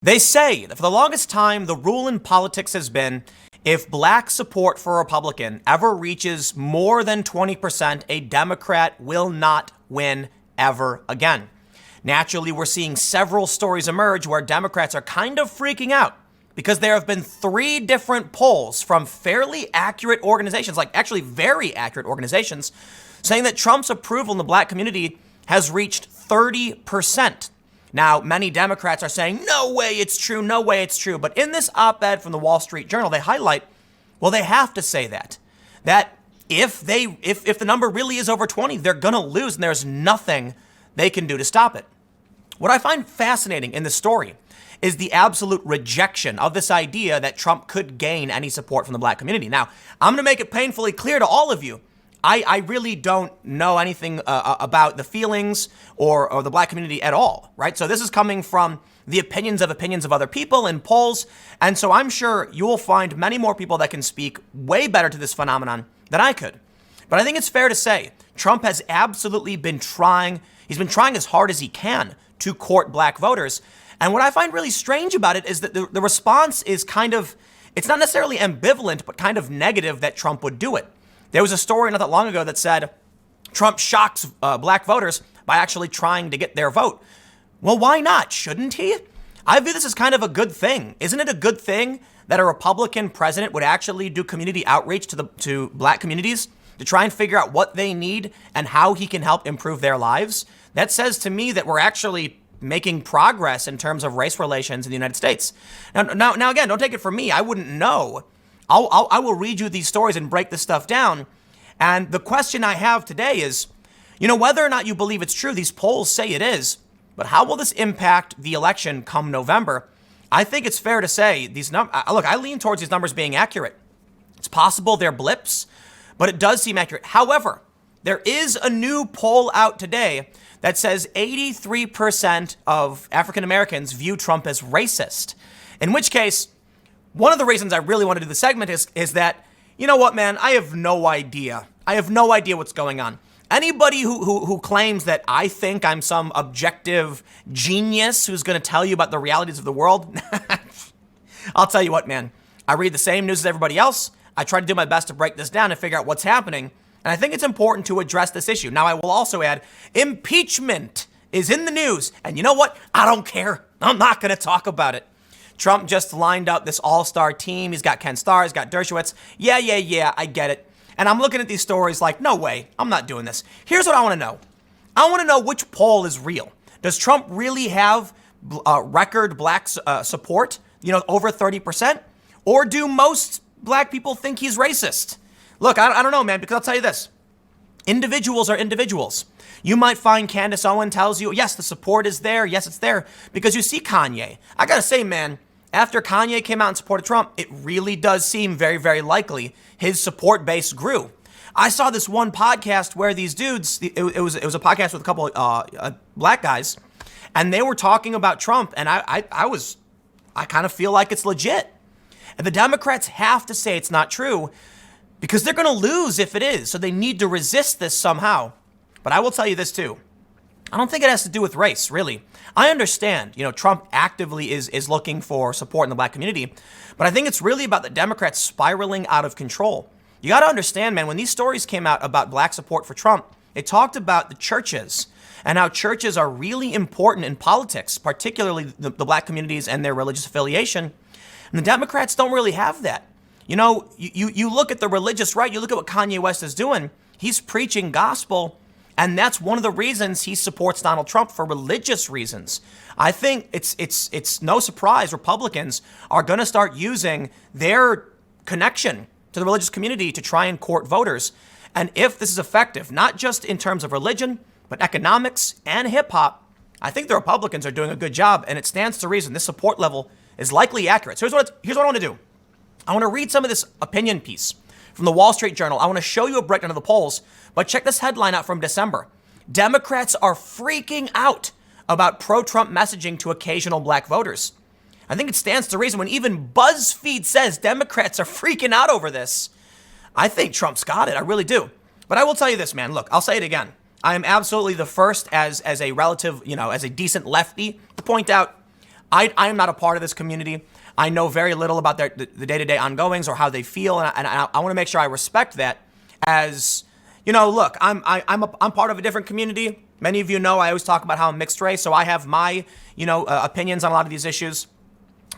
They say that for the longest time, the rule in politics has been if black support for a Republican ever reaches more than 20%, a Democrat will not win ever again. Naturally, we're seeing several stories emerge where Democrats are kind of freaking out because there have been 3 different polls from fairly accurate organizations, like actually very accurate organizations, saying that Trump's approval in the black community has reached 30%. Now, many Democrats are saying, no way it's true, no way it's true. But in this op-ed from the Wall Street Journal, they highlight, well, they have to say that if the number really is over 20, they're going to lose and there's nothing they can do to stop it. What I find fascinating in the story is the absolute rejection of this idea that Trump could gain any support from the black community. Now, I'm going to make it painfully clear to all of you, I really don't know anything about the feelings or the black community at all, right? So this is coming from the opinions of other people in polls. And so I'm sure you will find many more people that can speak way better to this phenomenon than I could. But I think it's fair to say Trump has absolutely been trying. He's been trying as hard as he can to court black voters. And what I find really strange about it is that the response is it's not necessarily ambivalent, but kind of negative that Trump would do it. There was a story not that long ago that said Trump shocks black voters by actually trying to get their vote. Well, why not? Shouldn't he? I view this as kind of a good thing. Isn't it a good thing that a Republican president would actually do community outreach to black communities to try and figure out what they need and how he can help improve their lives? That says to me that we're actually making progress in terms of race relations in the United States. Now again, don't take it from me. I wouldn't know. I will read you these stories and break this stuff down. And the question I have today is, whether or not you believe it's true, these polls say it is, but how will this impact the election come November? I think it's fair to say I lean towards these numbers being accurate. It's possible they're blips, but it does seem accurate. However, there is a new poll out today that says 83% of African Americans view Trump as racist, in which case, one of the reasons I really want to do the segment is that, you know what, man, I have no idea. I have no idea what's going on. Anybody who claims that I think I'm some objective genius who's going to tell you about the realities of the world, I'll tell you what, man, I read the same news as everybody else. I try to do my best to break this down and figure out what's happening. And I think it's important to address this issue. Now, I will also add, impeachment is in the news. And you know what? I don't care. I'm not going to talk about it. Trump just lined up this all-star team. He's got Ken Starr, he's got Dershowitz. Yeah, I get it. And I'm looking at these stories like, no way, I'm not doing this. Here's what I want to know. I want to know which poll is real. Does Trump really have record black support, over 30%? Or do most black people think he's racist? Look, I don't know, man, because I'll tell you this. Individuals are individuals. You might find Candace Owen tells you, yes, the support is there. Yes, it's there. Because you see Kanye. I got to say, man, after Kanye came out and supported Trump, it really does seem very, very likely his support base grew. I saw this one podcast where these dudes, it was a podcast with a couple black guys, and they were talking about Trump, and I kind of feel like it's legit. And the Democrats have to say it's not true because they're going to lose if it is. So they need to resist this somehow. But I will tell you this too. I don't think it has to do with race, really. I understand, Trump actively is looking for support in the black community, but I think it's really about the Democrats spiraling out of control. You got to understand, man, when these stories came out about black support for Trump, it talked about the churches and how churches are really important in politics, particularly the black communities and their religious affiliation. And the Democrats don't really have that. You look at the religious right, you look at what Kanye West is doing, he's preaching gospel. And that's one of the reasons he supports Donald Trump, for religious reasons. I think it's no surprise Republicans are going to start using their connection to the religious community to try and court voters. And if this is effective, not just in terms of religion, but economics and hip hop, I think the Republicans are doing a good job. And it stands to reason this support level is likely accurate. So here's what I want to do. I want to read some of this opinion piece from the Wall Street Journal. I want to show you a breakdown of the polls, but check this headline out from December. Democrats are freaking out about pro-Trump messaging to occasional black voters. I think it stands to reason when even BuzzFeed says Democrats are freaking out over this. I think Trump's got it. I really do. But I will tell you this, man. Look, I'll say it again. I am absolutely the first as a relative, as a decent lefty to point out I am not a part of this community. I know very little about the day-to-day ongoings or how they feel, and I want to make sure I respect that. As you know, look, I'm part of a different community. Many of you know I always talk about how I'm mixed race, so I have my opinions on a lot of these issues.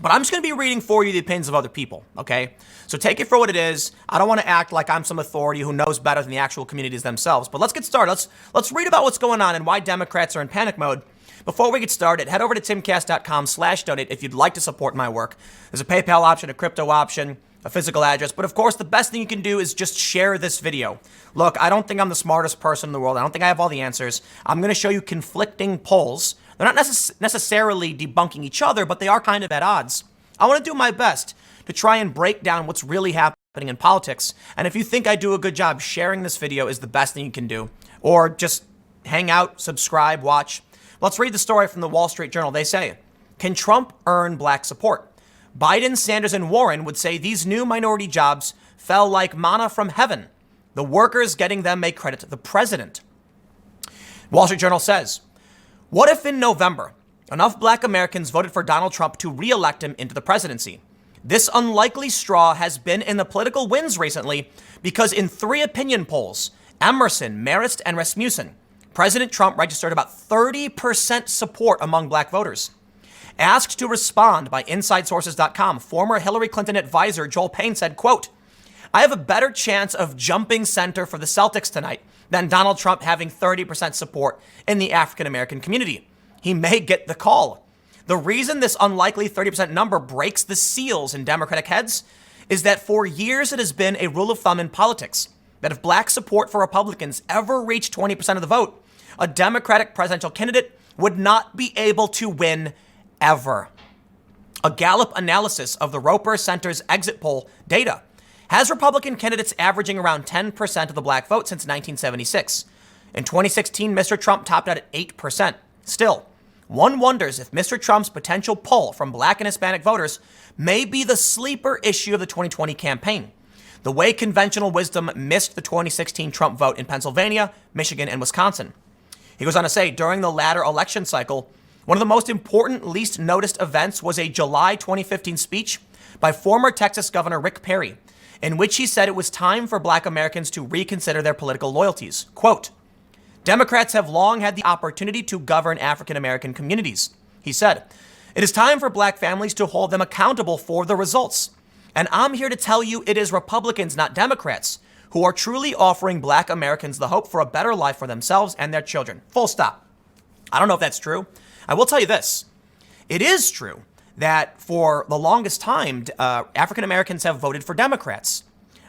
But I'm just going to be reading for you the opinions of other people, okay? So take it for what it is. I don't want to act like I'm some authority who knows better than the actual communities themselves. But let's get started. Let's read about what's going on and why Democrats are in panic mode. Before we get started, head over to timcast.com/donate if you'd like to support my work. There's a PayPal option, a crypto option, a physical address. But of course, the best thing you can do is just share this video. Look, I don't think I'm the smartest person in the world. I don't think I have all the answers. I'm going to show you conflicting polls. They're not necessarily debunking each other, but they are kind of at odds. I want to do my best to try and break down what's really happening in politics. And if you think I do a good job, sharing this video is the best thing you can do. Or just hang out, subscribe, watch. Let's read the story from the Wall Street Journal. They say, can Trump earn black support? Biden, Sanders, and Warren would say these new minority jobs fell like manna from heaven. The workers getting them may credit the president. Wall Street Journal says, what if in November, enough black Americans voted for Donald Trump to re-elect him into the presidency? This unlikely straw has been in the political winds recently because in 3 opinion polls, Emerson, Marist, and Rasmussen, President Trump registered about 30% support among black voters. Asked to respond by InsideSources.com, former Hillary Clinton advisor Joel Payne said, quote, I have a better chance of jumping center for the Celtics tonight than Donald Trump having 30% support in the African-American community. He may get the call. The reason this unlikely 30% number breaks the seals in Democratic heads is that for years it has been a rule of thumb in politics that if black support for Republicans ever reached 20% of the vote, a Democratic presidential candidate would not be able to win ever. A Gallup analysis of the Roper Center's exit poll data has Republican candidates averaging around 10% of the black vote since 1976. In 2016, Mr. Trump topped out at 8%. Still, one wonders if Mr. Trump's potential pull from black and Hispanic voters may be the sleeper issue of the 2020 campaign, the way conventional wisdom missed the 2016 Trump vote in Pennsylvania, Michigan, and Wisconsin. He goes on to say, during the latter election cycle, one of the most important, least noticed events was a July 2015 speech by former Texas Governor Rick Perry, in which he said it was time for black Americans to reconsider their political loyalties. Quote, Democrats have long had the opportunity to govern African-American communities. He said, it is time for black families to hold them accountable for the results. And I'm here to tell you it is Republicans, not Democrats, who are truly offering black Americans the hope for a better life for themselves and their children. Full stop. I don't know if that's true. I will tell you this. It is true that for the longest time, African Americans have voted for Democrats.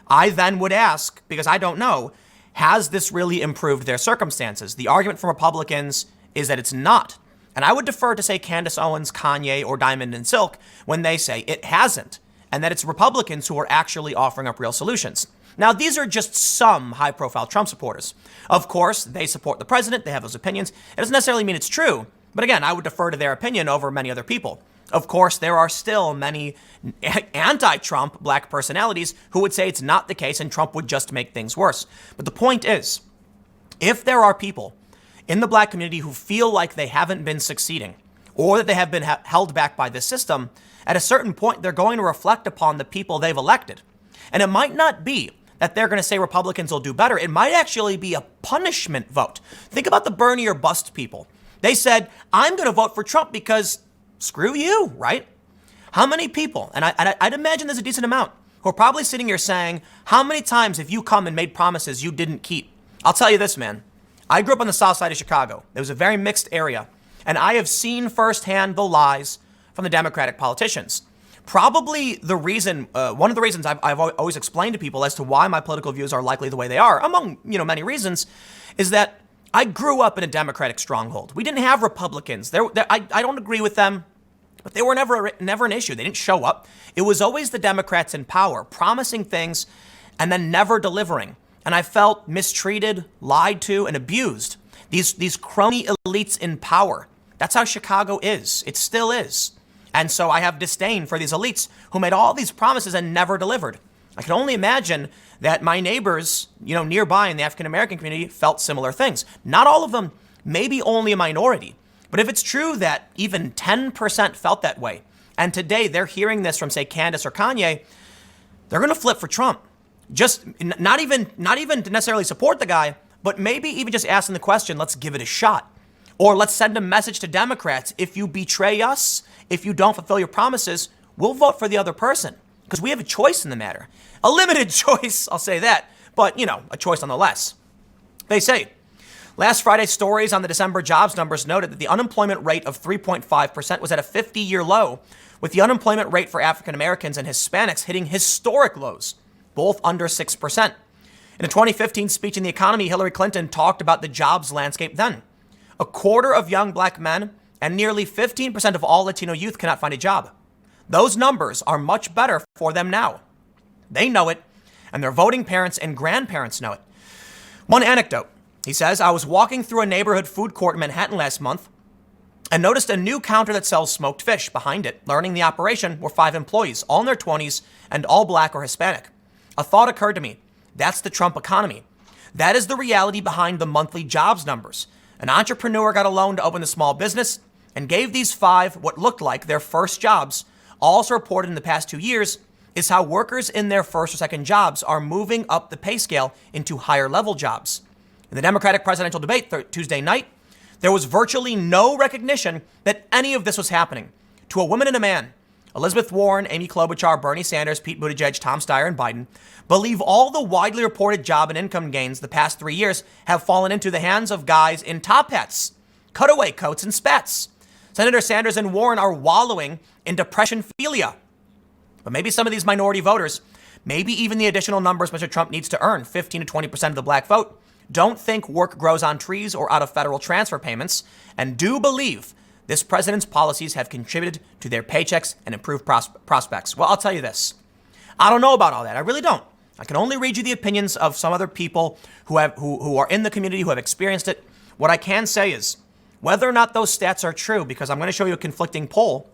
I then would ask, because I don't know, has this really improved their circumstances? The argument from Republicans is that it's not. And I would defer to, say, Candace Owens, Kanye, or Diamond and Silk when they say it hasn't, and that it's Republicans who are actually offering up real solutions. Now, these are just some high-profile Trump supporters. Of course, they support the president. They have those opinions. It doesn't necessarily mean it's true. But again, I would defer to their opinion over many other people. Of course, there are still many anti-Trump black personalities who would say it's not the case and Trump would just make things worse. But the point is, if there are people in the black community who feel like they haven't been succeeding or that they have been held back by this system, at a certain point, they're going to reflect upon the people they've elected. And it might not be that they're going to say Republicans will do better. It might actually be a punishment vote. Think about the Bernie or bust people. They said, I'm going to vote for Trump because screw you, right? How many people, and I'd imagine there's a decent amount, who are probably sitting here saying, how many times have you come and made promises you didn't keep? I'll tell you this, man. I grew up on the south side of Chicago. It was a very mixed area. And I have seen firsthand the lies from the Democratic politicians. Probably the reason, one of the reasons I've always explained to people as to why my political views are likely the way they are, among many reasons, is that I grew up in a Democratic stronghold. We didn't have Republicans. I don't agree with them, but they were never an issue. They didn't show up. It was always the Democrats in power, promising things and then never delivering. And I felt mistreated, lied to, and abused. These crony elites in power. That's how Chicago is. It still is. And so I have disdain for these elites who made all these promises and never delivered. I can only imagine that my neighbors, nearby in the African-American community felt similar things. Not all of them, maybe only a minority. But if it's true that even 10% felt that way, and today they're hearing this from, say, Candace or Kanye, they're going to flip for Trump. Just not even to necessarily support the guy, but maybe even just asking the question, let's give it a shot. Or let's send a message to Democrats. If you betray us, if you don't fulfill your promises, we'll vote for the other person. Because we have a choice in the matter. A limited choice, I'll say that, but, a choice nonetheless. They say, last Friday's stories on the December jobs numbers noted that the unemployment rate of 3.5% was at a 50-year low, with the unemployment rate for African Americans and Hispanics hitting historic lows, both under 6%. In a 2015 speech in The Economy, Hillary Clinton talked about the jobs landscape then. A quarter of young black men and nearly 15% of all Latino youth cannot find a job. Those numbers are much better for them now. They know it, and their voting parents and grandparents know it. One anecdote. He says, I was walking through a neighborhood food court in Manhattan last month and noticed a new counter that sells smoked fish. Behind it, learning the operation, were 5 employees, all in their 20s and all black or Hispanic. A thought occurred to me. That's the Trump economy. That is the reality behind the monthly jobs numbers. An entrepreneur got a loan to open a small business and gave these 5 what looked like their first jobs. Also reported in the past 2 years is how workers in their first or second jobs are moving up the pay scale into higher level jobs. In the Democratic presidential debate Tuesday night, there was virtually no recognition that any of this was happening. To a woman and a man, Elizabeth Warren, Amy Klobuchar, Bernie Sanders, Pete Buttigieg, Tom Steyer, and Biden believe all the widely reported job and income gains the past 3 years have fallen into the hands of guys in top hats, cutaway coats, and spats. Senator Sanders and Warren are wallowing in depression-philia. But maybe some of these minority voters, maybe even the additional numbers Mr. Trump needs to earn, 15 to 20% of the black vote, don't think work grows on trees or out of federal transfer payments, and do believe this president's policies have contributed to their paychecks and improved prospects. Well, I'll tell you this. I don't know about all that. I really don't. I can only read you the opinions of some other people who are in the community, who have experienced it. What I can say is, whether or not those stats are true, because I'm going to show you a conflicting poll,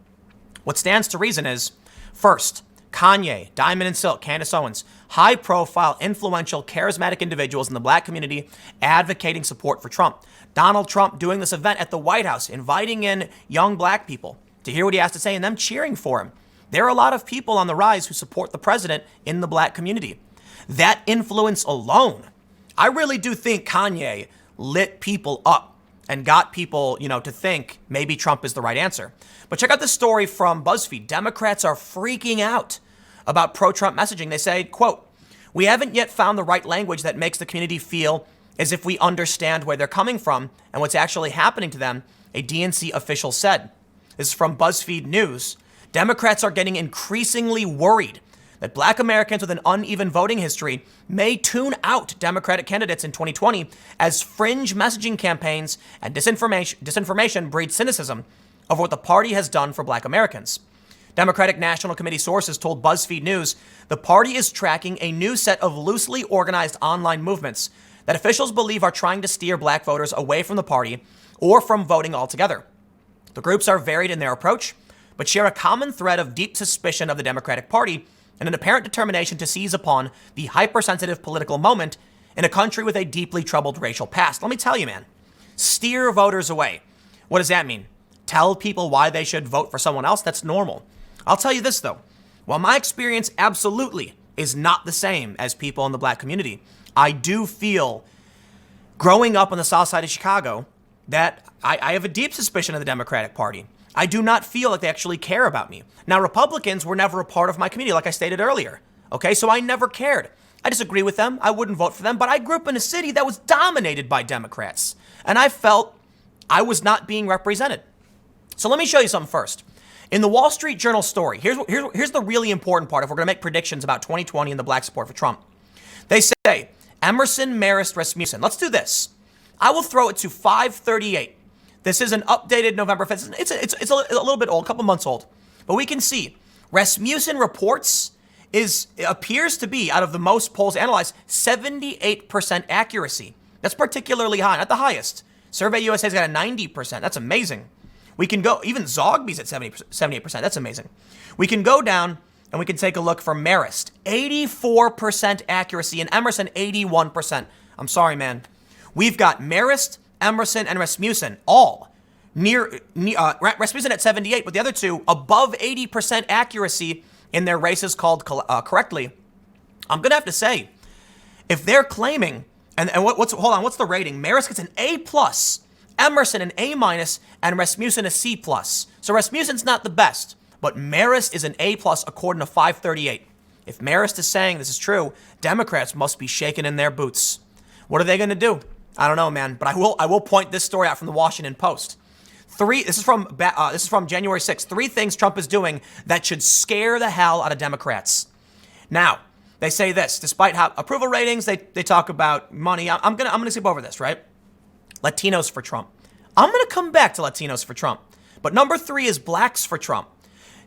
what stands to reason is, first, Kanye, Diamond and Silk, Candace Owens, high-profile, influential, charismatic individuals in the black community advocating support for Trump. Donald Trump doing this event at the White House, inviting in young black people to hear what he has to say and them cheering for him. There are a lot of people on the rise who support the president in the black community. That influence alone, I really do think Kanye lit people up and got people, to think maybe Trump is the right answer. But check out this story from BuzzFeed. Democrats are freaking out about pro-Trump messaging. They say, quote, we haven't yet found the right language that makes the community feel as if we understand where they're coming from and what's actually happening to them, a DNC official said. This is from BuzzFeed News. Democrats are getting increasingly worried that black Americans with an uneven voting history may tune out Democratic candidates in 2020 as fringe messaging campaigns and disinformation breed cynicism of what the party has done for black Americans. Democratic National Committee sources told BuzzFeed News the party is tracking a new set of loosely organized online movements that officials believe are trying to steer black voters away from the party or from voting altogether. The groups are varied in their approach, but share a common thread of deep suspicion of the Democratic Party and an apparent determination to seize upon the hypersensitive political moment in a country with a deeply troubled racial past. Let me tell you, man, steer voters away. What does that mean? Tell people why they should vote for someone else? That's normal. I'll tell you this, though. While my experience absolutely is not the same as people in the black community, I do feel, growing up on the south side of Chicago, that I have a deep suspicion of the Democratic Party. I do not feel like they actually care about me. Now, Republicans were never a part of my community, like I stated earlier. Okay, so I never cared. I disagree with them. I wouldn't vote for them, but I grew up in a city that was dominated by Democrats, and I felt I was not being represented. So let me show you something first. In the Wall Street Journal story, here's the really important part if we're going to make predictions about 2020 and the black support for Trump. They say, Emerson Marist Rasmussen. Let's do this. I will throw it to 538. This is an updated November 5th. It's a little bit old, a couple months old. But we can see Rasmussen reports appears to be, out of the most polls analyzed, 78% accuracy. That's particularly high, not the highest. Survey USA's got a 90%. That's amazing. We can go, even Zogby's at 78%. That's amazing. We can go down and we can take a look for Marist. 84% accuracy and Emerson 81%. I'm sorry, man. We've got Marist, Emerson, and Rasmussen all Rasmussen at 78, but the other two above 80% accuracy in their races called correctly. I'm going to have to say, if they're claiming, what's the rating? Maris gets an A+, Emerson an A-, and Rasmussen a C+. So Rasmussen's not the best, but Maris is an A+ according to 538. If Marist is saying this is true, Democrats must be shaking in their boots. What are they going to do? I don't know, man. But I will point this story out from the Washington Post. This is from January 6th. 3 things Trump is doing that should scare the hell out of Democrats. Now, they say this: despite how approval ratings, they talk about money. I'm gonna skip over this, right? Latinos for Trump. I'm gonna come back to Latinos for Trump. But number 3 is blacks for Trump.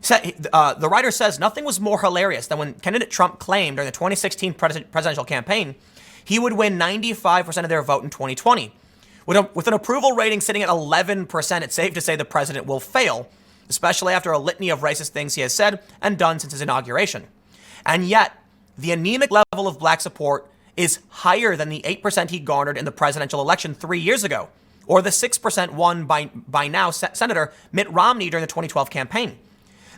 The writer says nothing was more hilarious than when candidate Trump claimed during the 2016 presidential campaign he would win 95% of their vote in 2020. With an approval rating sitting at 11%, it's safe to say the president will fail, especially after a litany of racist things he has said and done since his inauguration. And yet, the anemic level of black support is higher than the 8% he garnered in the presidential election 3 years ago, or the 6% won by now Senator Mitt Romney during the 2012 campaign.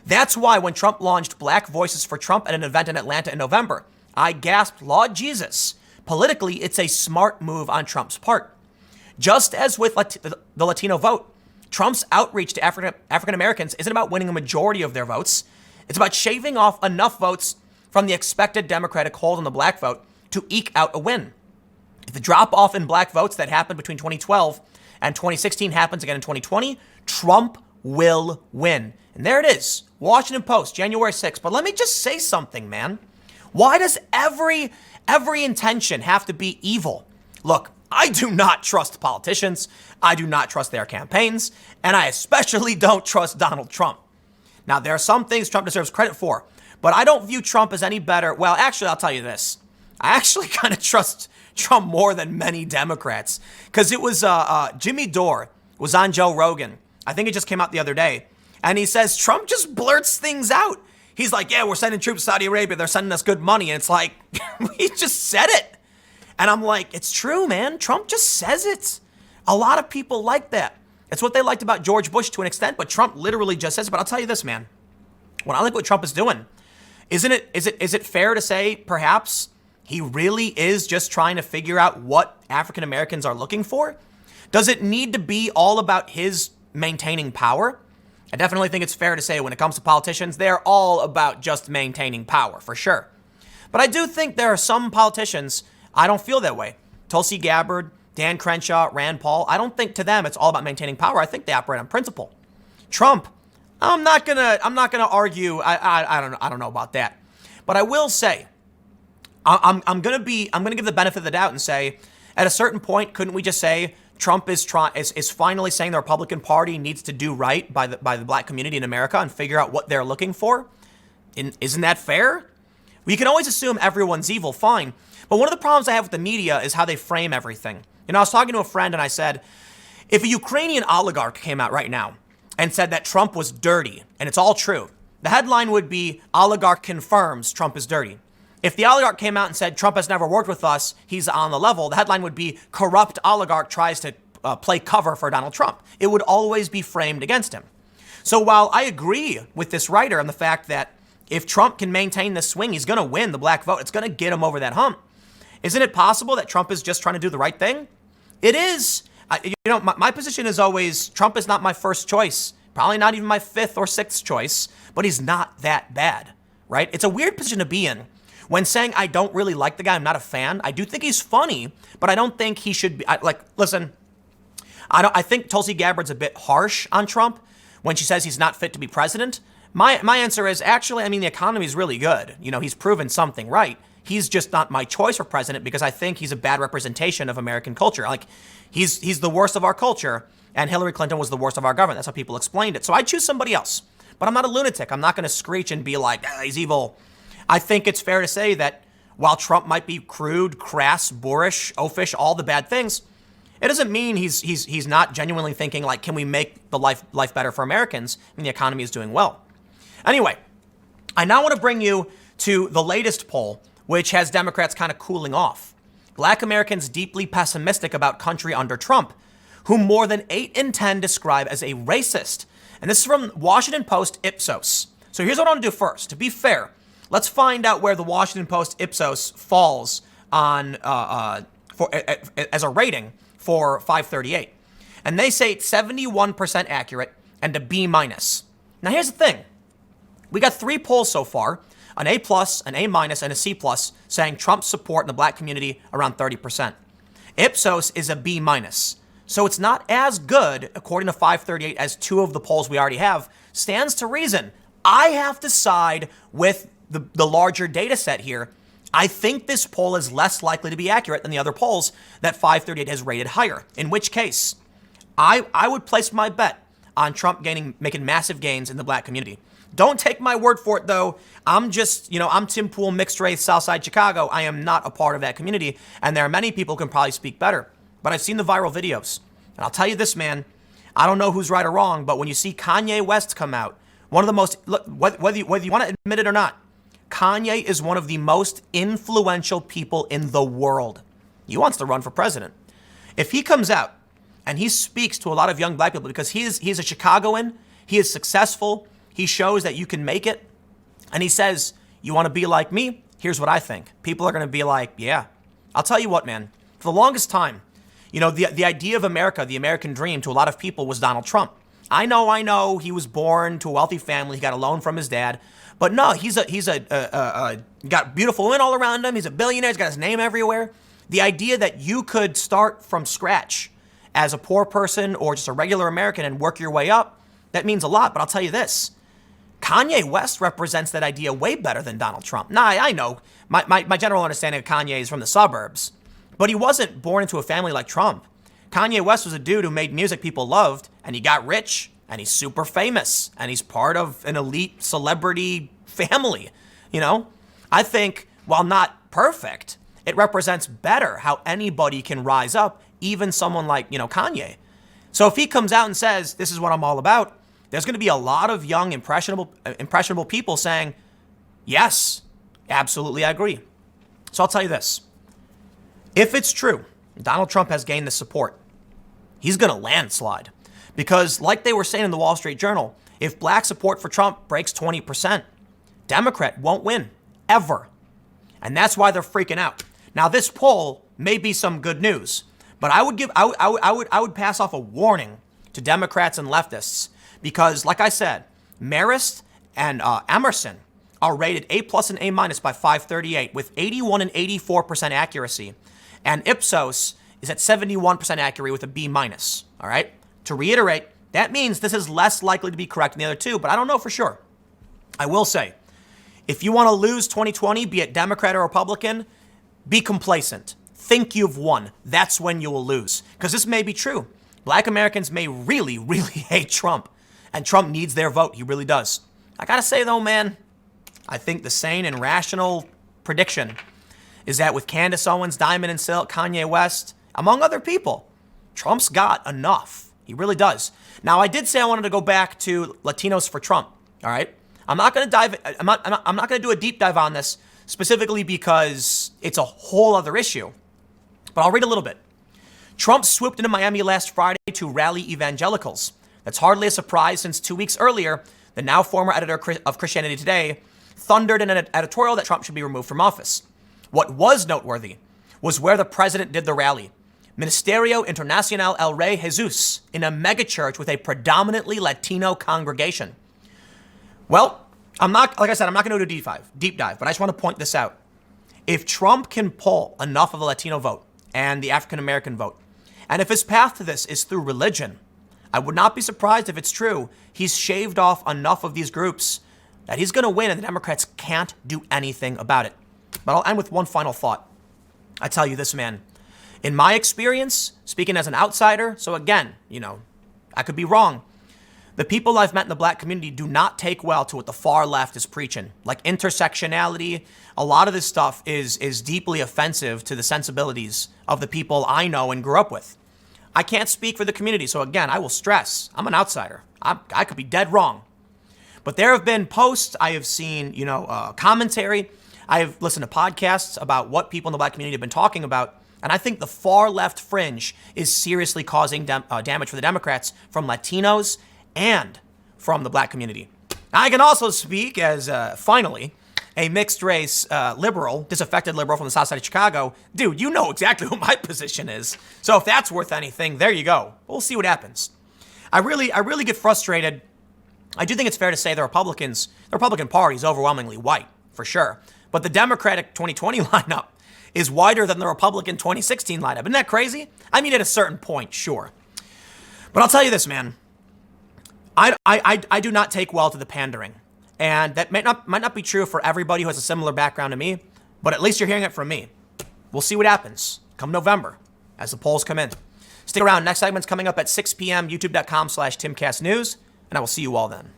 That's why when Trump launched Black Voices for Trump at an event in Atlanta in November, I gasped, Lord Jesus. Politically, it's a smart move on Trump's part. Just as with the Latino vote, Trump's outreach to African Americans isn't about winning a majority of their votes. It's about shaving off enough votes from the expected Democratic hold on the black vote to eke out a win. If the drop-off in black votes that happened between 2012 and 2016 happens again in 2020, Trump will win. And there it is, Washington Post, January 6th. But let me just say something, man. Why does every intention have to be evil? Look, I do not trust politicians. I do not trust their campaigns. And I especially don't trust Donald Trump. Now, there are some things Trump deserves credit for, but I don't view Trump as any better. Well, actually, I'll tell you this. I actually kind of trust Trump more than many Democrats, because it was Jimmy Dore was on Joe Rogan. I think it just came out the other day. And he says Trump just blurts things out. He's like, yeah, we're sending troops to Saudi Arabia. They're sending us good money. And it's like, he just said it. And I'm like, it's true, man. Trump just says it. A lot of people like that. It's what they liked about George Bush to an extent, but Trump literally just says it. But I'll tell you this, man. When I look what Trump is doing, is it fair to say perhaps he really is just trying to figure out what African Americans are looking for? Does it need to be all about his maintaining power? I definitely think it's fair to say when it comes to politicians, they're all about just maintaining power, for sure. But I do think there are some politicians, I don't feel that way. Tulsi Gabbard, Dan Crenshaw, Rand Paul, I don't think to them it's all about maintaining power. I think they operate on principle. Trump, I'm not gonna argue. I don't know about that. But I will say, I'm gonna give the benefit of the doubt and say, at a certain point, couldn't we just say Trump is finally saying the Republican Party needs to do right by the black community in America and figure out what they're looking for? Isn't that fair? We can always assume everyone's evil, fine. But one of the problems I have with the media is how they frame everything. You know, I was talking to a friend and I said, if a Ukrainian oligarch came out right now and said that Trump was dirty, and it's all true, the headline would be, oligarch confirms Trump is dirty. If the oligarch came out and said Trump has never worked with us, he's on the level, the headline would be, corrupt oligarch tries to play cover for Donald Trump. It would always be framed against him. So while I agree with this writer on the fact that if Trump can maintain this swing, he's going to win the black vote. It's going to get him over that hump. Isn't it possible that Trump is just trying to do the right thing? It is. My position is always, Trump is not my first choice, probably not even my 5th or 6th choice, but he's not that bad, right? It's a weird position to be in. When saying I don't really like the guy, I'm not a fan. I do think he's funny, but I don't think he should be. Listen, I think Tulsi Gabbard's a bit harsh on Trump when she says he's not fit to be president. My answer is actually, the economy is really good. You know, he's proven something right. He's just not my choice for president because I think he's a bad representation of American culture. Like, he's the worst of our culture, and Hillary Clinton was the worst of our government. That's how people explained it. So I'd choose somebody else. But I'm not a lunatic. I'm not going to screech and be like, he's evil. I think it's fair to say that while Trump might be crude, crass, boorish, oafish, all the bad things, it doesn't mean he's not genuinely thinking, like, can we make the life better for Americans when the economy is doing well? Anyway, I now want to bring you to the latest poll, which has Democrats kind of cooling off. Black Americans deeply pessimistic about country under Trump, whom more than 8 in 10 describe as a racist. And this is from Washington Post Ipsos. So here's what I want to do first. To be fair, let's find out where the Washington Post Ipsos falls on as a rating for 538. And they say it's 71% accurate and a B minus. Now here's the thing. We got 3 polls so far, an A plus, an A minus, and a C plus, saying Trump's support in the black community around 30%. Ipsos is a B minus. So it's not as good, according to 538, as 2 of the polls we already have. Stands to reason. I have to side with the larger data set here. I think this poll is less likely to be accurate than the other polls that 538 has rated higher. In which case, I would place my bet on Trump making massive gains in the black community. Don't take my word for it, though. I'm just, I'm Tim Pool, mixed race, Southside Chicago. I am not a part of that community, and there are many people who can probably speak better. But I've seen the viral videos, and I'll tell you this, man. I don't know who's right or wrong, but when you see Kanye West come out, one of the most, whether you want to admit it or not, Kanye is one of the most influential people in the world. He wants to run for president. If he comes out and he speaks to a lot of young black people because he's a Chicagoan, he is successful, he shows that you can make it, and he says, you want to be like me? Here's what I think. People are going to be like, yeah. I'll tell you what, man. For the longest time, the idea of America, the American dream to a lot of people was Donald Trump. I know. He was born to a wealthy family. He got a loan from his dad. But no, he's got beautiful women all around him. He's a billionaire. He's got his name everywhere. The idea that you could start from scratch as a poor person or just a regular American and work your way up, that means a lot. But I'll tell you this. Kanye West represents that idea way better than Donald Trump. Now, I know my general understanding of Kanye is from the suburbs, but he wasn't born into a family like Trump. Kanye West was a dude who made music people loved, and he got rich, and he's super famous, and he's part of an elite celebrity family. I think, while not perfect, it represents better how anybody can rise up, even someone like, Kanye. So if he comes out and says, this is what I'm all about, there's going to be a lot of young, impressionable people saying, yes, absolutely, I agree. So I'll tell you this. If it's true, Donald Trump has gained the support, he's going to landslide. Because like they were saying in the Wall Street Journal, if black support for Trump breaks 20%, Democrat won't win, ever. And that's why they're freaking out. Now, this poll may be some good news, but I would pass off a warning to Democrats and leftists because, like I said, Marist and Emerson are rated A plus and A minus by 538 with 81 and 84% accuracy. And Ipsos is at 71% accuracy with a B minus. All right. To reiterate, that means this is less likely to be correct than the other 2, but I don't know for sure. I will say, if you want to lose 2020, be it Democrat or Republican, be complacent. Think you've won. That's when you will lose. Because this may be true. Black Americans may really, really hate Trump. And Trump needs their vote. He really does. I got to say, though, man, I think the sane and rational prediction is that with Candace Owens, Diamond and Silk, Kanye West, among other people, Trump's got enough. He really does. Now, I did say I wanted to go back to Latinos for Trump. All right. I'm not going to do a deep dive on this specifically because it's a whole other issue. But I'll read a little bit. Trump swooped into Miami last Friday to rally evangelicals. That's hardly a surprise since 2 weeks earlier, the now former editor of Christianity Today thundered in an editorial that Trump should be removed from office. What was noteworthy was where the president did the rally. Ministerio Internacional El Rey Jesus in a megachurch with a predominantly Latino congregation. Well, like I said, I'm not going to do a deep dive, but I just want to point this out. If Trump can pull enough of the Latino vote and the African-American vote, and if his path to this is through religion, I would not be surprised if it's true. He's shaved off enough of these groups that he's going to win and the Democrats can't do anything about it. But I'll end with one final thought. I tell you this, man. In my experience, speaking as an outsider, so again, I could be wrong. The people I've met in the black community do not take well to what the far left is preaching. Like intersectionality, a lot of this stuff is deeply offensive to the sensibilities of the people I know and grew up with. I can't speak for the community, so again, I will stress, I'm an outsider. I could be dead wrong. But there have been posts, I have seen, commentary. I have listened to podcasts about what people in the black community have been talking about. And I think the far left fringe is seriously causing damage for the Democrats from Latinos and from the black community. I can also speak as, finally, a mixed race liberal, disaffected liberal from the south side of Chicago. Dude, you know exactly what my position is. So if that's worth anything, there you go. We'll see what happens. I really get frustrated. I do think it's fair to say the Republican Party is overwhelmingly white, for sure. But the Democratic 2020 lineup is whiter than the Republican 2016 lineup. Isn't that crazy? I mean, at a certain point, sure. But I'll tell you this, man. I do not take well to the pandering. And that might not be true for everybody who has a similar background to me, but at least you're hearing it from me. We'll see what happens come November as the polls come in. Stick around. Next segment's coming up at 6 p.m. youtube.com/TimCastNews, and I will see you all then.